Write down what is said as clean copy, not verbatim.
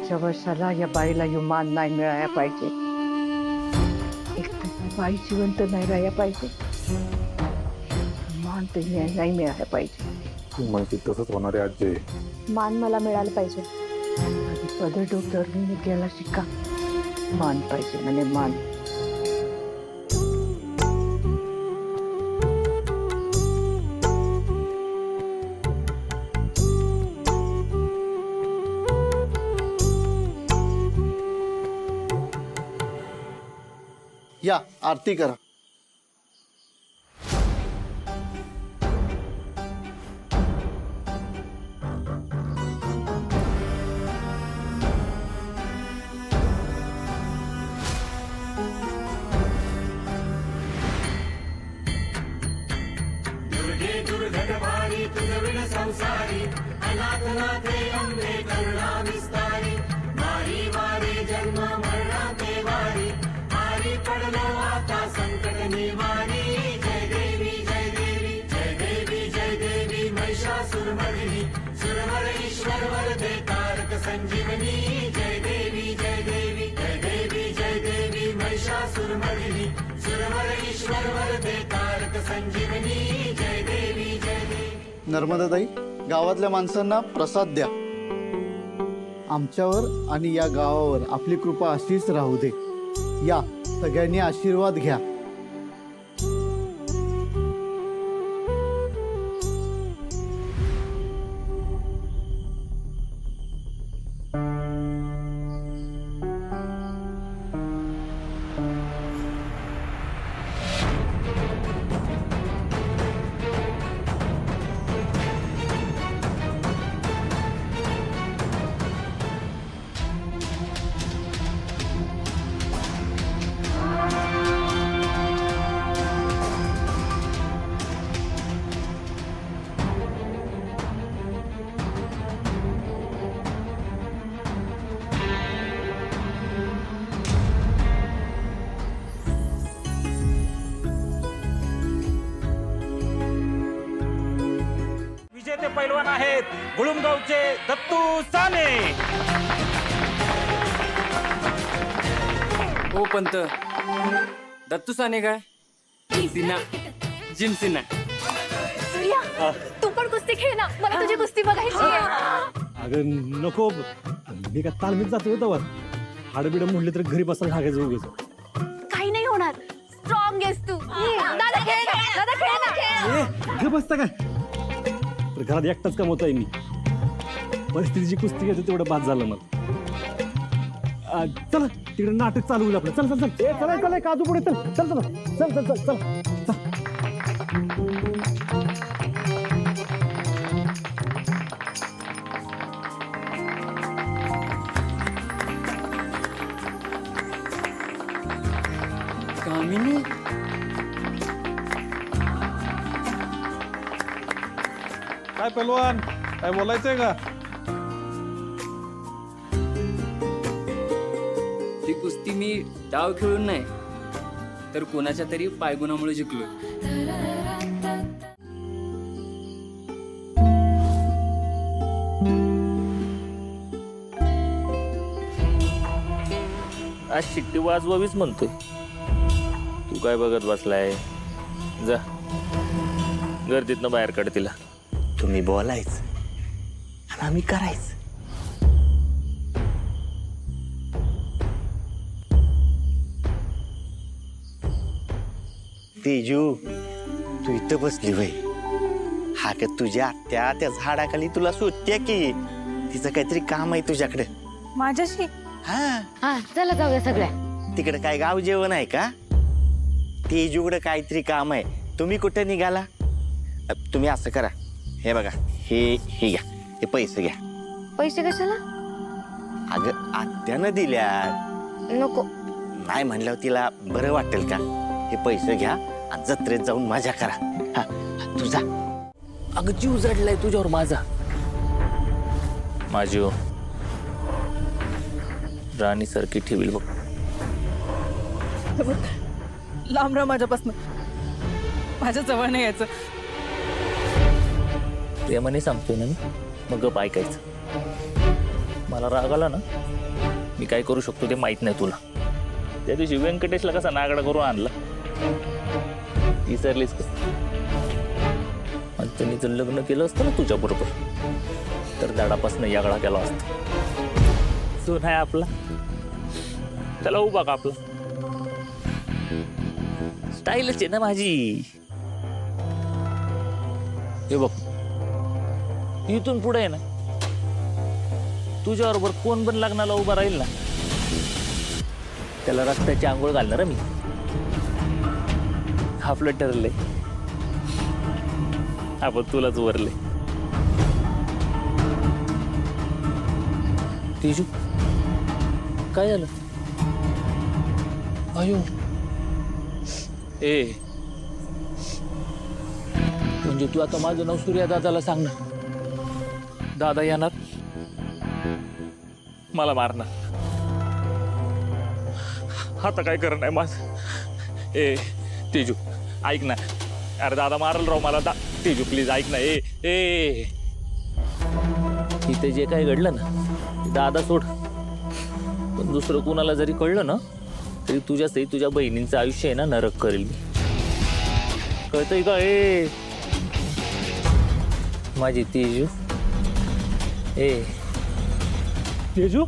मागच्या वर्षाला या बाईला मान नाही मिळायला पाहिजे. एक तर बाई जिवंत नाही राहायला पाहिजे, मान तर नाही मिळायला पाहिजे. तू म्हणते तसंच होणार आहे आजी. मान मला मिळालं पाहिजे. आधी पदर डोक्यावर गेला शिक्का, मान पाहिजे म्हणे मान. या आरती करा. संसारी अनाथनाथे अंबे करुणा विस्तारी मारी मारी जन्म मरणाते वारी हारी पडलो आता संकट निवारी. जय देवी जय देवी जय देवी जय देवी महिषासुरमर्दिनी सुरवर ईश्वर वरदे तारक संजीवनी. जय देवी जय देवी जय देवी जय देवी महिषासुरमर्दिनी सुरवर ईश्वर वरदे तारक संजीवनी. जय देवी जय देवी. नर्मदाताई, गावातल्या माणसांना प्रसाद द्या. आमच्यावर आणि या गावावर आपली कृपा अशीच राहू दे. या सगळ्यांनी आशीर्वाद घ्या. विजेते पैलवान आहेत गुळुमगावचे दत्तू साने. ओ पंत, दत्तू साने काय सिन्हा जिम सिन्हा. सूर्या, तू पण कुस्ती खेळ ना, मला तुझी कुस्ती बघायची आहे. अगं नको, मी का तालमीत जातो होतो. हाडबिडं म्हणले तर घरी बसायला लागायचं उगीच. काही नाही होणार, स्ट्रॉंग आहेस तू. दादा खेळ ना, दादा खेळ ना, खेळ. घरी बसता काय? तर घरात एकटाच कमवत आहे मी. परिस्थितीची कुस्ती घ्यायचं तेवढं बाद झालं मला. चला तिकडे नाटक चालू होईल आपलं. चल चल चल. चला चला काजू पुढे चल चल चल चल चल चल चल. कामिनी, काय पहलवान, काय बोलायचंय का? ही कुस्ती मी डाव खेळून नाही तर कोणाच्या तरी पायगुणामुळे जिंकलो. आज शिट्टी वाजवावीच म्हणतोय. तू काय बघत बसलाय? जा गर्दीतनं बाहेर काढ तिला. तुम्ही बोलायचं आणि आम्ही करायचं. तेजू, तू इथं बसली वय. हा का तुझ्या आत्या त्या झाडाखाली तुला सुट्ट्या की तिचं काहीतरी काम आहे तुझ्याकडे. माझ्याशी हा, चला जाऊया सगळ्या. तिकडे काय गाव जेवण आहे का? तेजूकडे काहीतरी काम आहे. तुम्ही कुठे निघाला? तुम्ही असं करा, हे बघा, हे घ्या, हे पैसे घ्या. पैसे कशाला? अगं आत्यानं दिल्या. नको. नाही म्हणल्यावर तिला बरं वाटेल का? हे पैसे घ्या आणि जत्रेत जाऊन मजा करा. हा, तुझा अगं जीव जडलाय तुझ्यावर माझा. माझी हो राणी सारखी ठेवील बघ. लांब राहा माझ्यापासून, माझ्या जवळ नाही यायचं. प्रेमाने सांगतोय ना मी, मग गप ऐकायचं. मला राग आला ना मी काय करू शकतो ते माहित नाही तुला. त्या दिवशी व्यंकटेशला कसा नागडा करून आणला विसरलीस का? आणि त्यांनी जर लग्न केलं असतं ना तुझ्या बरोबर तर दाडापासून यागळा केला असता. तो नाही आपला त्याला उभा का आपला स्टाईलच आहे ना माझी. हे बघ इथून पुढे आहे ना तुझ्याबरोबर कोण पण लग्नाला उभा राहील ना त्याला रक्ताची आंघोळ घालणार मी. आपलं ठरलंय आपण तुलाच वरले. तेजू काय झालं? अयो ए म्हणजे तू आता माझं नाव सूर्या दादाला सांग ना. दादा येणार मला मारणार. आता काय करणार आहे माझं? ए तेजू ऐक ना. अरे दादा मारल राव मला. तेजू प्लीज ऐक ना. ए ए इथे जे काय घडलं ना दादा सोड पण दुसरं कुणाला जरी कळलं ना तरी तुझ्यासही तुझ्या बहिणींचं आयुष्य आहे ना नरक करेल मी. कळतंय का? ए माझी तेजू. ए तेजू